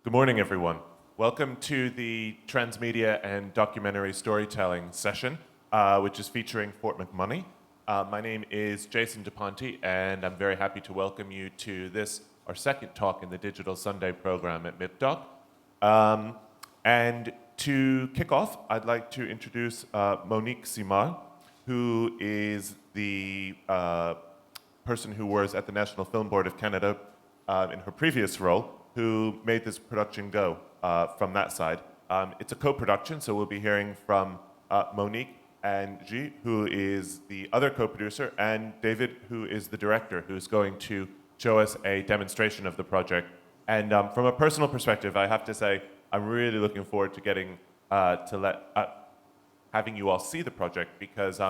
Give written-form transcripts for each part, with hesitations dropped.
Good morning, everyone. Welcome to the Transmedia and Documentary Storytelling session, which is featuring Fort McMoney. My name is Jason Daponte, and I'm very happy to welcome you to this, our second talk in the Digital Sunday program at MIPDoc. And to kick off, I'd like to introduce Monique Simard, who is the person who was at the National Film Board of Canada in her previous role, who made this production go from that side. It's a co-production, so we'll be hearing from Monique and Gilles, who is the other co-producer, and David, who is the director, who's going to show us a demonstration of the project. And from a personal perspective, I have to say, I'm really looking forward to getting having you all see the project, because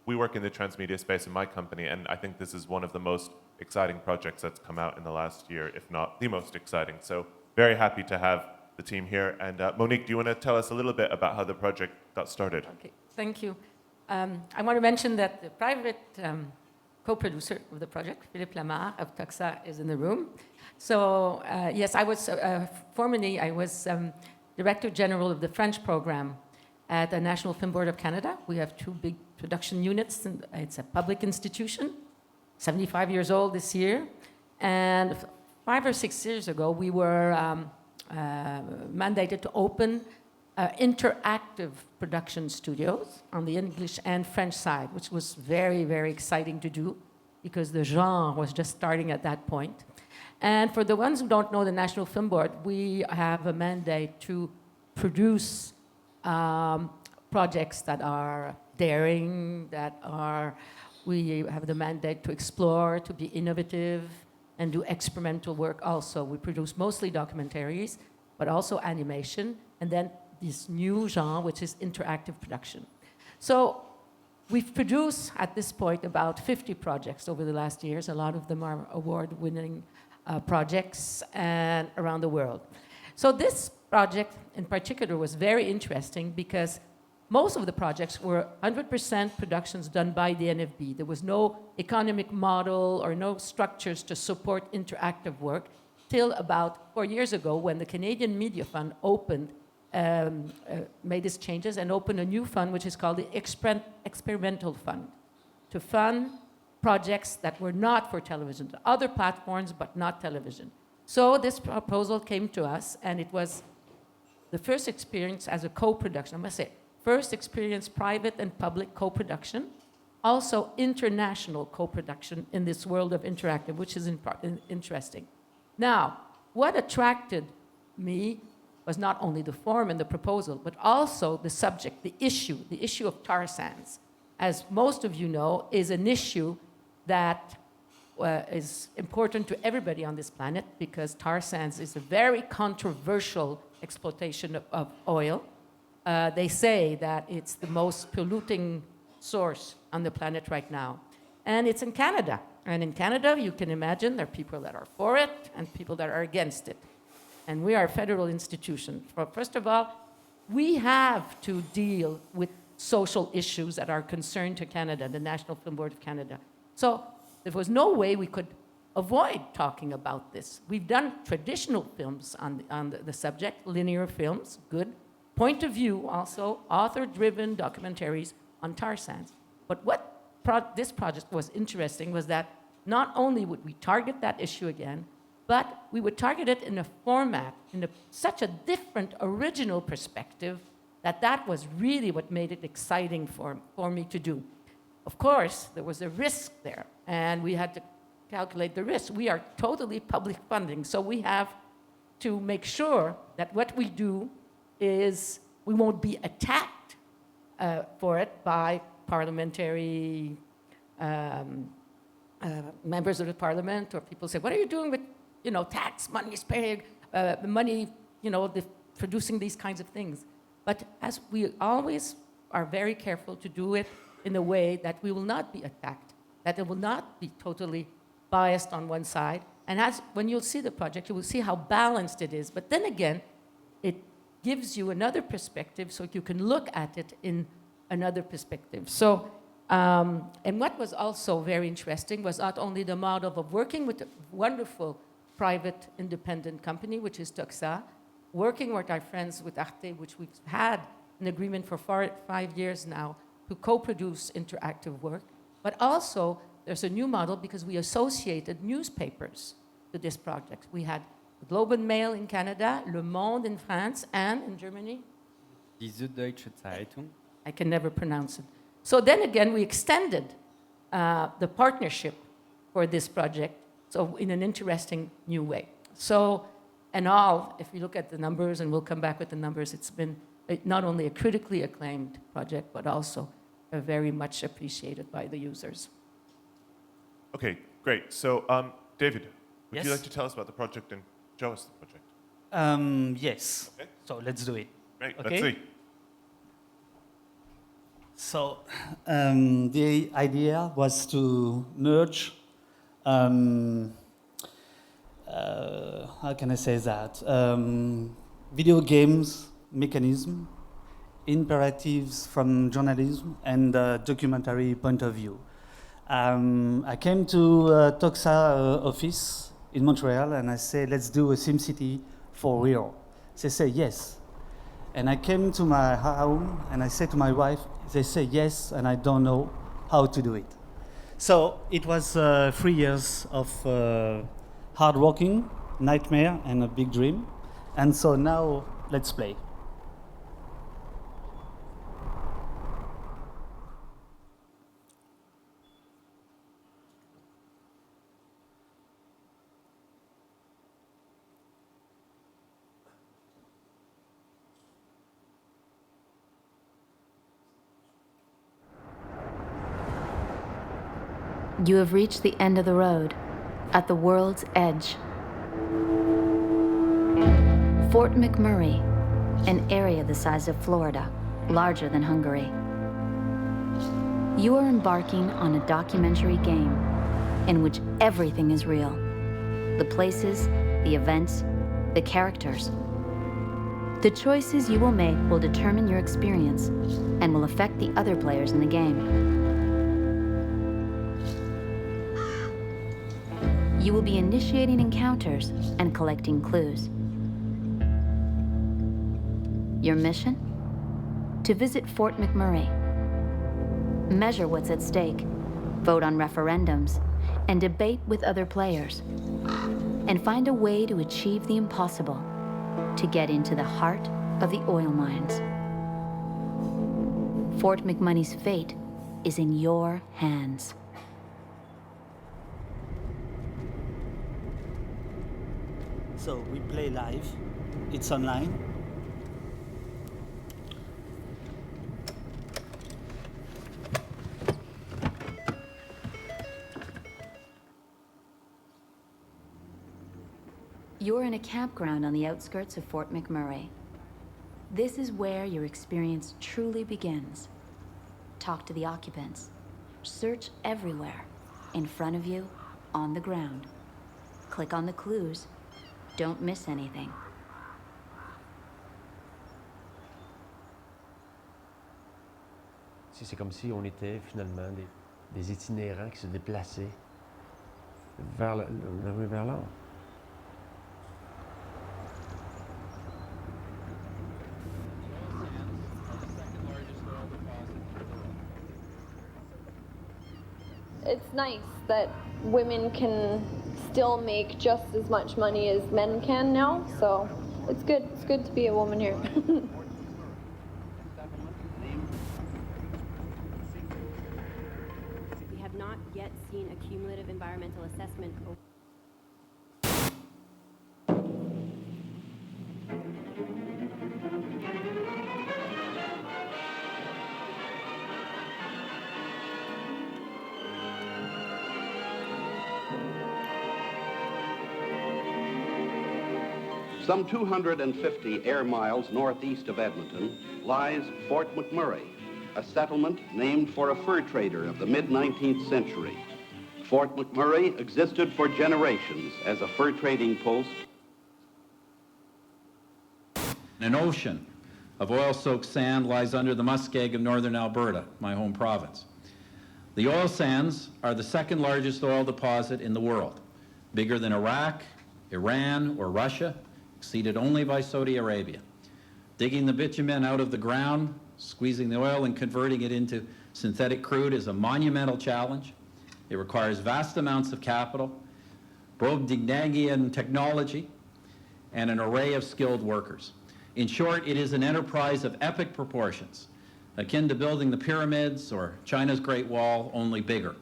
we work in the transmedia space in my company, and I think this is one of the most exciting projects that's come out in the last year, if not the most exciting. So very happy to have the team here. And Monique, do you want to tell us a little bit about how the project got started? Okay, thank you. I want to mention that the private co-producer of the project, Philippe Lamar of Toxa, is in the room. So yes, I was formerly Director General of the French program at the National Film Board of Canada. We have two big production units, and it's a public institution, 75 years old this year. And 5 or 6 years ago, we were mandated to open interactive production studios on the English and French side, which was very, very exciting to do because the genre was just starting at that point. And for the ones who don't know the National Film Board, we have a mandate to produce projects that are daring, we have the mandate to explore, to be innovative, and do experimental work also. We produce mostly documentaries, but also animation, and then this new genre, which is interactive production. So we've produced, at this point, about 50 projects over the last years. A lot of them are award-winning projects and around the world. So this project in particular was very interesting because most of the projects were 100% productions done by the NFB. There was no economic model or no structures to support interactive work till about 4 years ago when the Canadian Media Fund opened, made its changes and opened a new fund which is called the Experimental Fund to fund projects that were not for television, other platforms but not television. So this proposal came to us, and it was the first experience as a co-production, I must say, first experience private and public co-production, also international co-production in this world of interactive, which is interesting. Now, what attracted me was not only the form and the proposal, but also the subject, the issue of tar sands. As most of you know, is an issue that is important to everybody on this planet because tar sands is a very controversial exploitation of oil. They say that it's the most polluting source on the planet right now. And it's in Canada. And in Canada, you can imagine there are people that are for it and people that are against it. And we are a federal institution. First of all, we have to deal with social issues that are concerned to Canada, the National Film Board of Canada. So there was no way we could avoid talking about this. We've done traditional films on the subject, linear films, good. Point of view, also, author-driven documentaries on tar sands. But what this project was interesting was that not only would we target that issue again, but we would target it in a format, such a different, original perspective, that was really what made it exciting for me to do. Of course, there was a risk there, and we had to calculate the risk. We are totally public funding, so we have to make sure that what we do is we won't be attacked for it by parliamentary members of the parliament, or people say, what are you doing with, tax money is paid, money, producing these kinds of things. But as we always are very careful to do it in a way that we will not be attacked, that it will not be totally biased on one side. And when you'll see the project, you will see how balanced it is. But then again, it gives you another perspective so you can look at it in another perspective. So, and what was also very interesting was not only the model of working with wonderful private independent company, which is Toxa, working with our friends with ARTE, which we've had an agreement for 5 years now to co-produce interactive work. But also, there's a new model because we associated newspapers to this project. We had Globe and Mail in Canada, Le Monde in France, and in Germany, Die Süddeutsche Zeitung. I can never pronounce it. So then again, we extended the partnership for this project, so in an interesting new way. So, and all, if you look at the numbers, and we'll come back with the numbers, it's been not only a critically acclaimed project, but also very much appreciated by the users. Okay, great. So, David, would you Yes. like to tell us about the project and show us the project? Yes. Okay. So let's do it. Great, Okay. let's see. So the idea was to merge, how can I say that? Video games mechanism, imperatives from journalism, and documentary point of view. I came to Toxa office in Montreal and I said, let's do a SimCity for real. They say yes. And I came to my home and I said to my wife, they say yes, and I don't know how to do it. So it was 3 years of hard working, nightmare, and a big dream. And so now let's play. You have reached the end of the road, at the world's edge. Fort McMurray, an area the size of Florida, larger than Hungary. You are embarking on a documentary game in which everything is real. The places, the events, the characters. The choices you will make will determine your experience and will affect the other players in the game. You will be initiating encounters and collecting clues. Your mission? To visit Fort McMurray. Measure what's at stake, vote on referendums, and debate with other players. And find a way to achieve the impossible, to get into the heart of the oil mines. Fort McMoney's fate is in your hands. So we play live. It's online. You're in a campground on the outskirts of Fort McMurray. This is where your experience truly begins. Talk to the occupants. Search everywhere. In front of you, on the ground. Click on the clues. Don't miss anything. C'est comme si on était finalement des itinérants qui se déplaçaient vers l'or. It's nice that women can still make just as much money as men can now, so it's good. It's good to be a woman here. We have not yet seen a cumulative environmental assessment. Some 250 air miles northeast of Edmonton lies Fort McMurray, a settlement named for a fur trader of the mid-19th century. Fort McMurray existed for generations as a fur trading post. An ocean of oil-soaked sand lies under the muskeg of northern Alberta, my home province. The oil sands are the second largest oil deposit in the world, bigger than Iraq, Iran, or Russia, exceeded only by Saudi Arabia. Digging the bitumen out of the ground, squeezing the oil and converting it into synthetic crude is a monumental challenge. It requires vast amounts of capital, Brobdingnagian technology, and an array of skilled workers. In short, it is an enterprise of epic proportions, akin to building the pyramids or China's Great Wall, only bigger.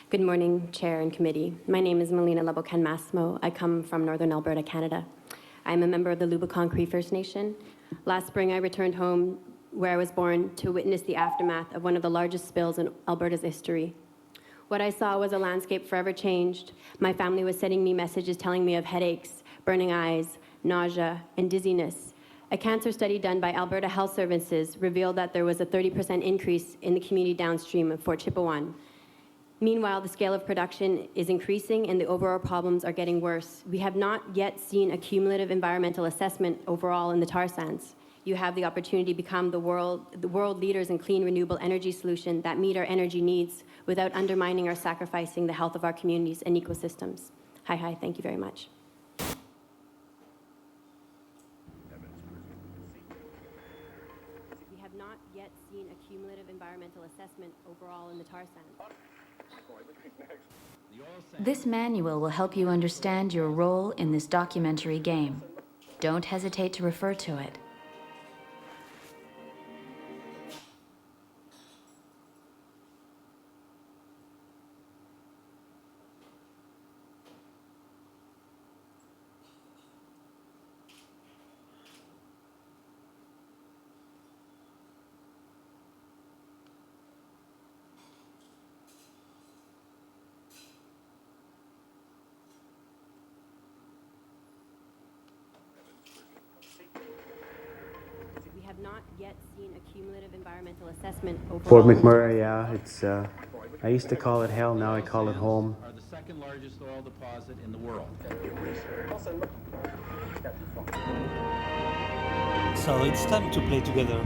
Good morning, Chair and Committee. My name is Melina Lebocan-Massimo. I come from Northern Alberta, Canada. I am a member of the Lubicon Cree First Nation. Last spring, I returned home where I was born to witness the aftermath of one of the largest spills in Alberta's history. What I saw was a landscape forever changed. My family was sending me messages telling me of headaches, burning eyes, nausea, and dizziness. A cancer study done by Alberta Health Services revealed that there was a 30% increase in the community downstream of Fort Chipewyan. Meanwhile, the scale of production is increasing and the overall problems are getting worse. We have not yet seen a cumulative environmental assessment overall in the tar sands. You have the opportunity to become the world leaders in clean, renewable energy solution that meet our energy needs without undermining or sacrificing the health of our communities and ecosystems. Hi, thank you very much. We have not yet seen a cumulative environmental assessment overall in the tar sands. This manual will help you understand your role in this documentary game. Don't hesitate to refer to it. Not yet seen a cumulative environmental assessment overall. Fort McMurray, yeah, it's. I used to call it hell. Now I call it home. Are the second largest oil deposit in the world. So it's time to play together.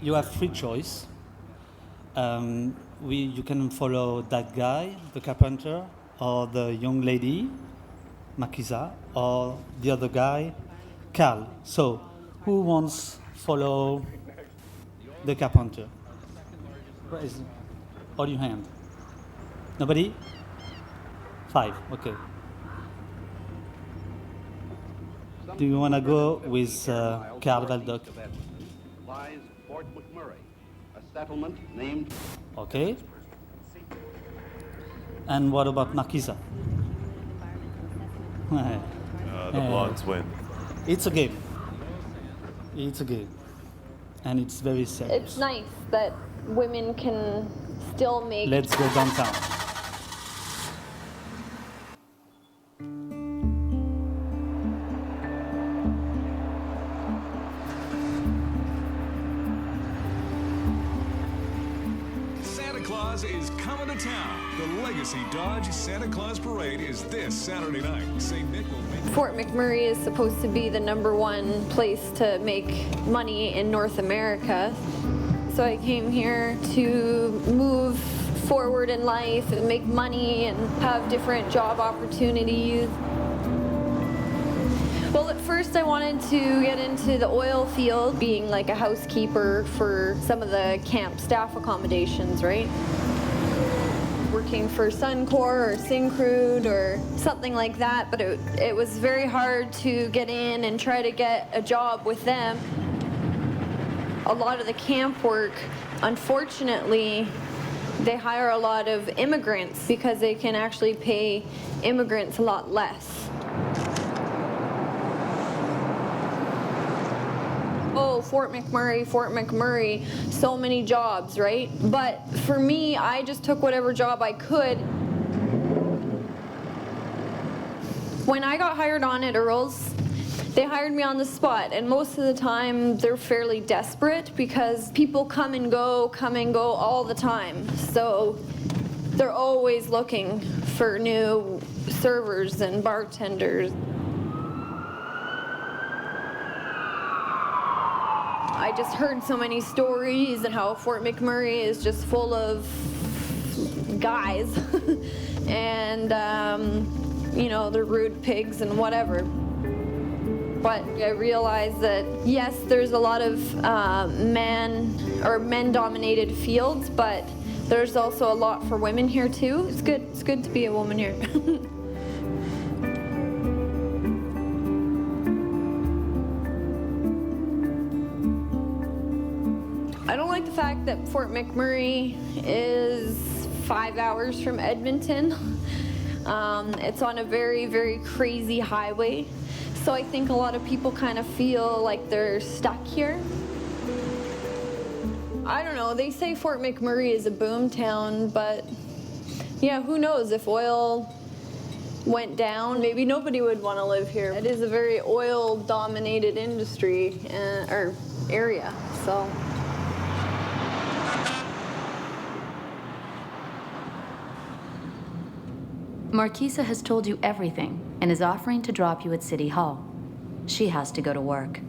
You have free choice. You can follow that guy, the carpenter, or the young lady, Makiza, or the other guy, Carl. So who wants follow the carpenter? Where is it? Hold your hand. Nobody? 5, okay. Do you want to go with Carl Valdoc? Lies Fort McMurray, a settlement named... Okay. And what about Makiza? The blondes win. It's a game. It's a game. And it's very serious. It's nice that women can still make... Let's go downtown. Santa Claus is coming to town. The Legacy Dodge Santa Claus Parade is this Saturday night. St. Nick will make... Fort McMurray is supposed to be the #1 place to make money in North America. So I came here to move forward in life and make money and have different job opportunities. Well, at first I wanted to get into the oil field, being like a housekeeper for some of the camp staff accommodations, right? Working for Suncor or Syncrude or something like that, but it was very hard to get in and try to get a job with them. A lot of the camp work, unfortunately, they hire a lot of immigrants because they can actually pay immigrants a lot less. Oh, Fort McMurray, so many jobs, right? But for me, I just took whatever job I could. When I got hired on at Earl's, they hired me on the spot, and most of the time they're fairly desperate because people come and go all the time. So they're always looking for new servers and bartenders. I just heard so many stories and how Fort McMurray is just full of guys and, you know, the rude pigs and whatever. But I realized that, yes, there's a lot of men-dominated fields, but there's also a lot for women here too. It's good to be a woman here. I don't like the fact that Fort McMurray is 5 hours from Edmonton. It's on a very, very crazy highway. So I think a lot of people kind of feel like they're stuck here. I don't know, they say Fort McMurray is a boom town, but yeah, who knows, if oil went down, maybe nobody would want to live here. It is a very oil-dominated industry or area, so. Marquisa has told you everything and is offering to drop you at City Hall. She has to go to work.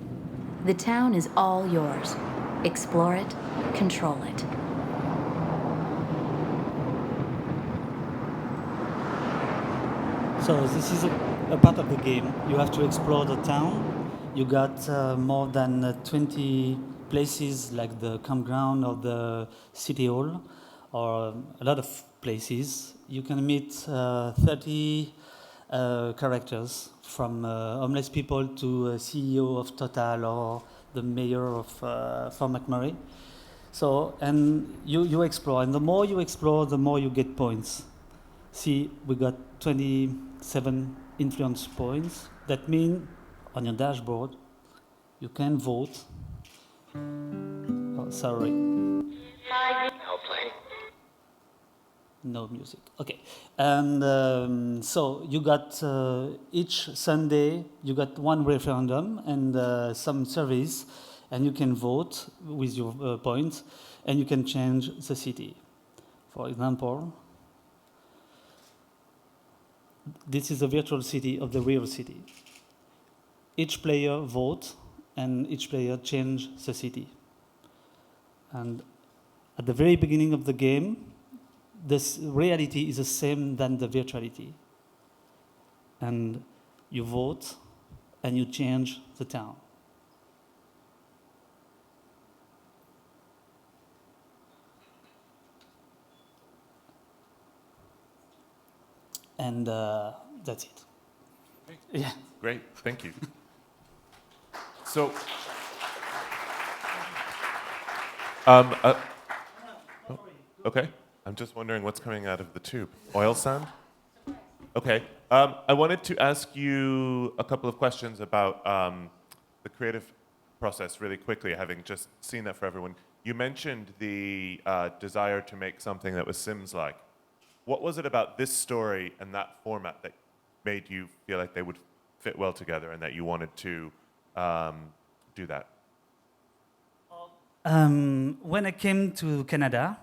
The town is all yours. Explore it, control it. So this is a part of the game. You have to explore the town. You got more than 20 places like the campground or the city hall, or a lot of places. You can meet 30 characters, from homeless people to a CEO of Total or the mayor of Fort McMurray. So, and you explore, and the more you explore, the more you get points. See, we got 27 influence points. That means on your dashboard, you can vote. Oh, sorry. No music. Okay. And so you got each Sunday, you got one referendum and some surveys, and you can vote with your points, and you can change the city. For example, this is a virtual city of the real city. Each player votes, and each player change the city. And at the very beginning of the game, this reality is the same than the virtuality. And you vote, and you change the town. And that's it. Great. Yeah. Great, thank you. So, okay. I'm just wondering what's coming out of the tube. Oil sand? Okay. I wanted to ask you a couple of questions about the creative process really quickly, having just seen that for everyone. You mentioned the desire to make something that was Sims-like. What was it about this story and that format that made you feel like they would fit well together and that you wanted to do that? When I came to Canada,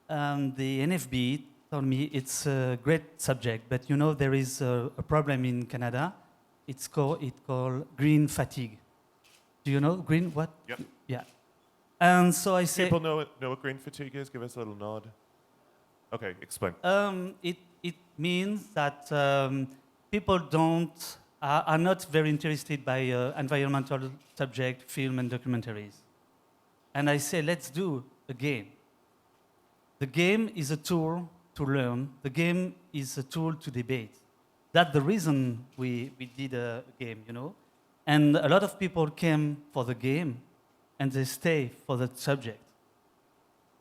the NFB told me it's a great subject, but you know there is a problem in Canada. It's called green fatigue. Do you know green what? Yep. Yeah. And so I say People know what green fatigue is? Give us a little nod. Okay, explain. It means that people are not very interested by environmental subject, film and documentaries. And I say, let's do a game. The game is a tool to learn. The game is a tool to debate. That's the reason we did a game, you know. And a lot of people came for the game, and they stay for the subject.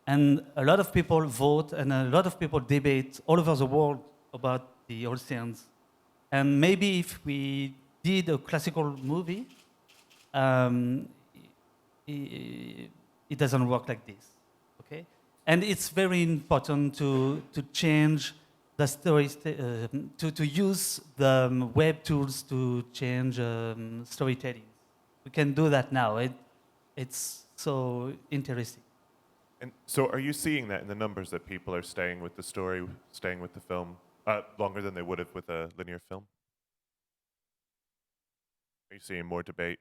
And a lot of people vote, and a lot of people debate all over the world about the oceans. And maybe if we did a classical movie, it doesn't work like this, okay? And it's very important to change the stories, to use the web tools to change storytelling. We can do that now. It's so interesting. And so are you seeing that in the numbers that people are staying with the story, staying with the film, longer than they would have with a linear film? Are you seeing more debate?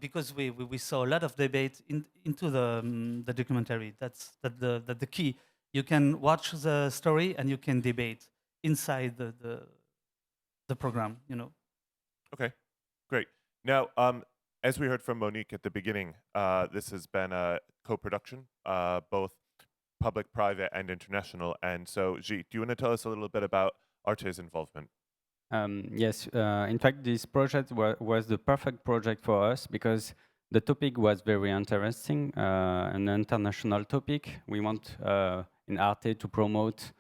Because we saw a lot of debate into the documentary. That's the key. You can watch the story and you can debate inside the program, you know. Okay, great. Now, as we heard from Monique at the beginning, this has been a co-production, both public, private, and international. And so, Gilles, do you want to tell us a little bit about ARTE's involvement? Yes, in fact, this project was the perfect project for us because the topic was very interesting, an international topic. We want in ARTE to promote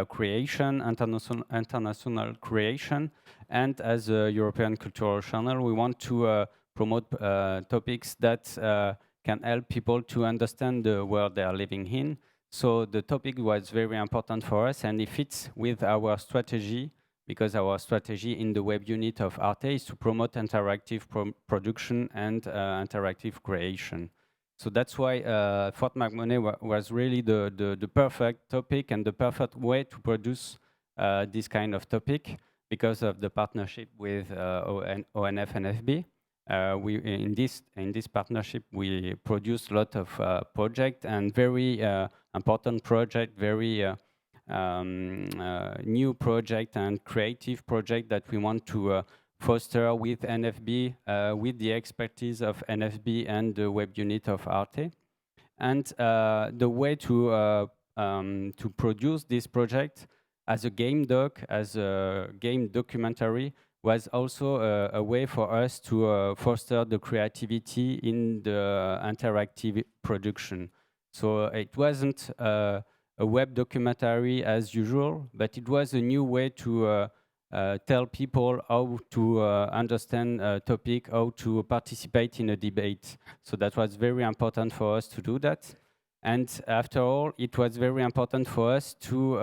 creation, international creation, and as a European cultural channel, we want to promote topics that can help people to understand the world they are living in. So the topic was very important for us, and it fits with our strategy, because our strategy in the web unit of ARTE is to promote interactive production and interactive creation. So that's why Fort McMoney was really the perfect topic and the perfect way to produce this kind of topic because of the partnership with ONF and FB. In this partnership, we produced a lot of projects and very important project, very new project and creative project that we want to foster with NFB, with the expertise of NFB and the web unit of ARTE. And the way to produce this project as a game doc, as a game documentary, was also a way for us to foster the creativity in the interactive production. So it wasn't a web documentary as usual, but it was a new way to tell people how to understand a topic, how to participate in a debate. So that was very important for us to do that. And after all, it was very important for us to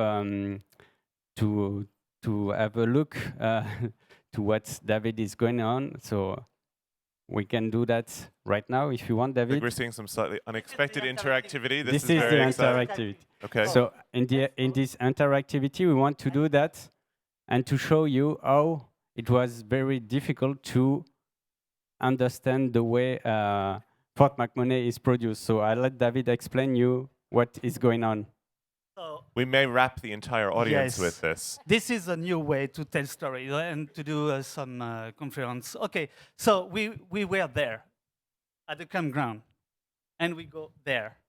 have a look to what David is going on. So we can do that right now if you want, David. I think we're seeing some slightly unexpected interactivity. This is very the exciting. interactivity. Okay. So in this interactivity, we want to do that and to show you how it was very difficult to understand the way Fort McMoney is produced. So I'll let David explain you what is going on. So we may wrap the entire audience yes, with this. This is a new way to tell stories and to do some conference. Okay, so we were there at the campground, and we go there.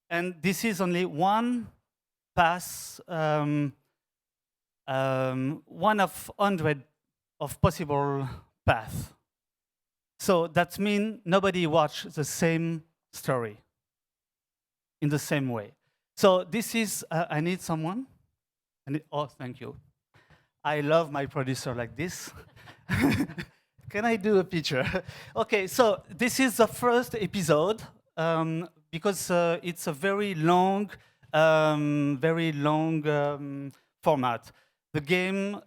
And this is only one pass, one of 100 of possible paths. So that means nobody watched the same story in the same way. So this is, I need someone. Oh, thank you. I love my producer like this. Can I do a picture? Okay, so this is the first episode because it's a very long format. The game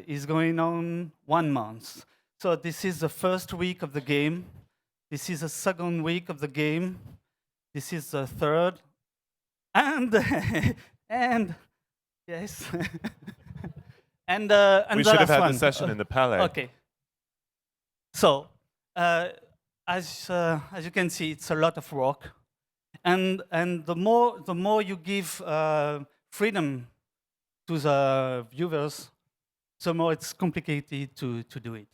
is going on 1 month. So this is the first week of the game. This is the second week of the game. This is the third. And yes. and we the should have last had one. the session in the Palais. Okay. So as you can see, it's a lot of work, and the more you give freedom to the viewers, the more it's complicated to do it.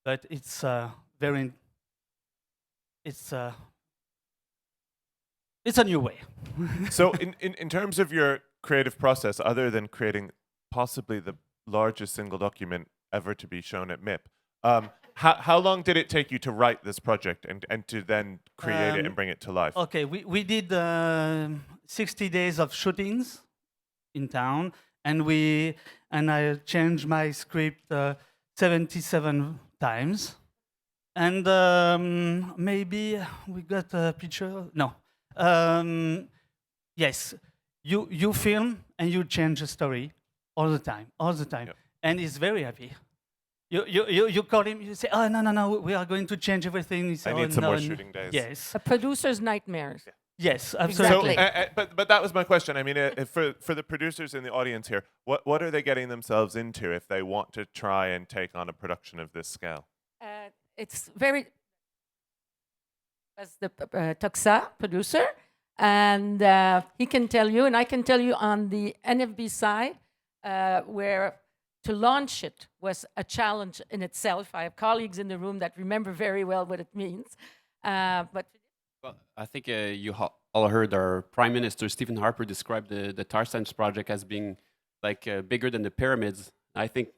But it's it's a new way. So in terms of your creative process, other than creating possibly the largest single document ever to be shown at MIP, how long did it take you to write this project and to then create it and bring it to life? Okay, we did 60 days of shootings in town, and I changed my script 77 times. And maybe we got a picture. No. Yes, you film and you change the story all the time, yep. And he's very happy. You call him, you say, oh, no, we are going to change everything. He said, I need some more shooting days. Yes. A producer's nightmares. Yeah. Yes, absolutely. Exactly. So, but that was my question. I mean, for the producers in the audience here, what are they getting themselves into if they want to try and take on a production of this scale? It's very, as the Toxa producer, And he can tell you, and I can tell you on the NFB side, where to launch it was a challenge in itself. I have colleagues in the room that remember very well what it means. But Well, I think you all heard our Prime Minister, Stephen Harper, describe the tar sands project as being like bigger than the pyramids. I think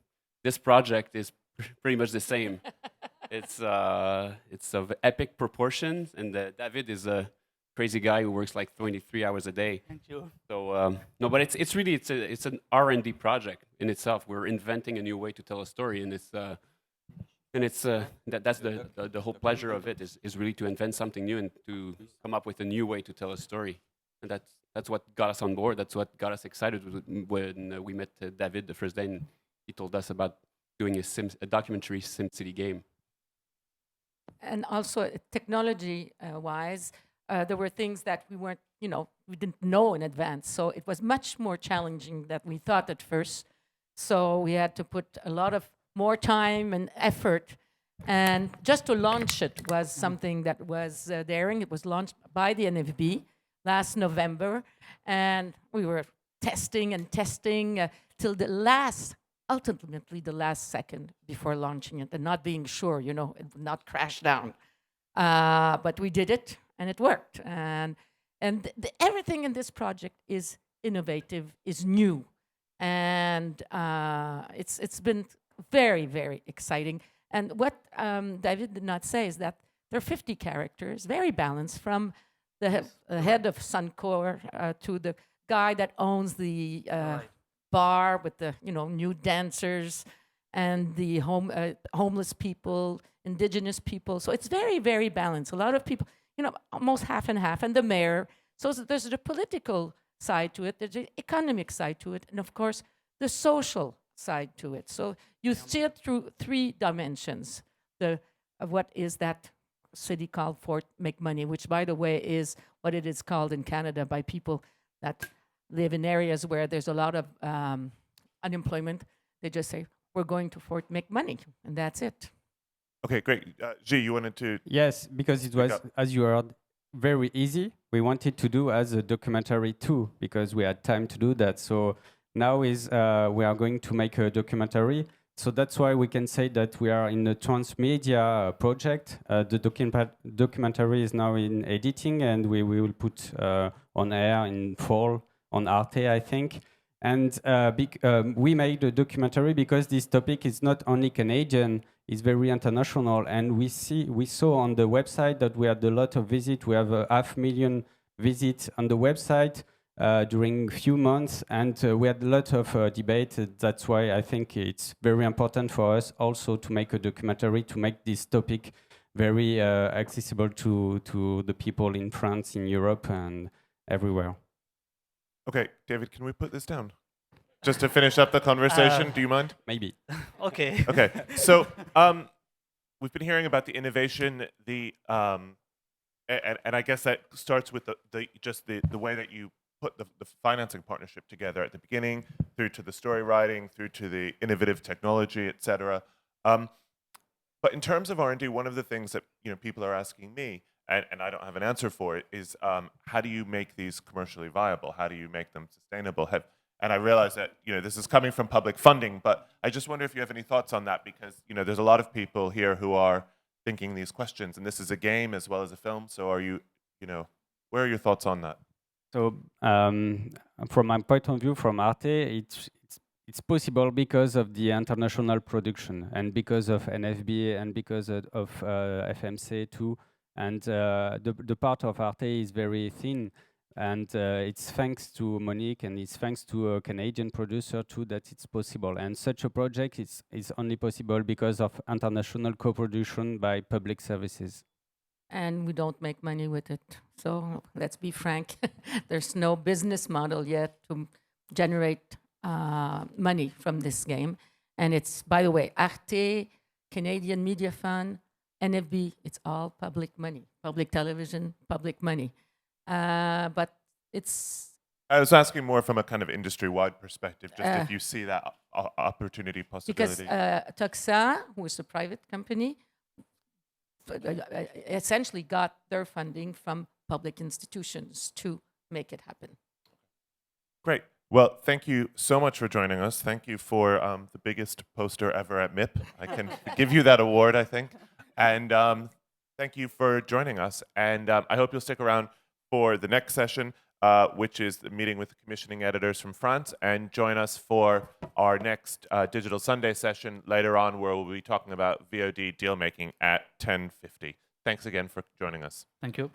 this project is pretty much the same. It's of epic proportions, and David is a crazy guy who works like 23 hours a day. Thank you. So no, but it's really it's an R&D project in itself. We're inventing a new way to tell a story, and that's the whole pleasure of it is really to invent something new and to come up with a new way to tell a story, and that's what got us on board. That's what got us excited when we met David the first day, and he told us about doing a documentary SimCity game. And also technology-wise, there were things that we didn't know in advance. So it was much more challenging than we thought at first. So we had to put a lot of more time and effort. And just to launch it was something that was daring. It was launched by the NFB last November. And we were testing till ultimately the last second before launching it and not being sure, it would not crash down. But we did it, and it worked. And everything in this project is innovative, is new. And it's been very, very exciting. And what David did not say is that there are 50 characters, very balanced, from the head of Suncor to the guy that owns the bar with the new dancers and the homeless people, indigenous people. So it's very, very balanced. A lot of people, almost half and half, and the mayor. So there's the political side to it, there's the economic side to it, and of course the social side to it. So you see it through 3 dimensions. Of what is that city called Fort McMoney, which, by the way, is what it is called in Canada by people that live in areas where there's a lot of unemployment. They just say, we're going to Fort McMoney, and that's it. Okay, great. Gilles, you wanted to... Yes, because it was, as you heard, very easy. We wanted to do as a documentary too, because we had time to do that. So now we are going to make a documentary. So that's why we can say that we are in the Transmedia project. The documentary is now in editing, and we will put on air in fall on ARTE, I think. And we made a documentary because this topic is not only Canadian, it's very international. And we saw on the website that we had a lot of visits. We have 500,000 visits on the website during a few months, and we had a lot of debate. That's why I think it's very important for us also to make a documentary, to make this topic very accessible to the people in France, in Europe, and everywhere. Okay, David, can we put this down? Just to finish up the conversation, do you mind? Maybe. Okay. Okay, so we've been hearing about the innovation, and I guess that starts with the way that you put the financing partnership together at the beginning, through to the story writing, through to the innovative technology, etc. But in terms of R&D, one of the things that people are asking me, and I don't have an answer for it, is how do you make these commercially viable? How do you make them sustainable? And I realize that this is coming from public funding, but I just wonder if you have any thoughts on that, because there's a lot of people here who are thinking these questions, and this is a game as well as a film. So where are your thoughts on that? So from my point of view, from ARTE, it's possible because of the international production and because of NFB and because of FMC too. And the part of ARTE is very thin, and it's thanks to Monique and it's thanks to a Canadian producer too that it's possible. And such a project is only possible because of international co-production by public services. And we don't make money with it. So let's be frank, there's no business model yet to generate money from this game. And it's, by the way, ARTE, Canadian Media Fund, NFB, it's all public money, public television, public money. But it's... I was asking more from a kind of industry-wide perspective, just if you see that opportunity, possibility. Because Toxa, who is a private company, essentially got their funding from public institutions to make it happen. Great. Well, thank you so much for joining us. Thank you for the biggest poster ever at MIP. I can give you that award, I think. And thank you for joining us. And I hope you'll stick around for the next session, which is the meeting with the commissioning editors from France, and join us for our next Digital Sunday session later on, where we'll be talking about VOD deal making at 10:50. Thanks again for joining us. Thank you.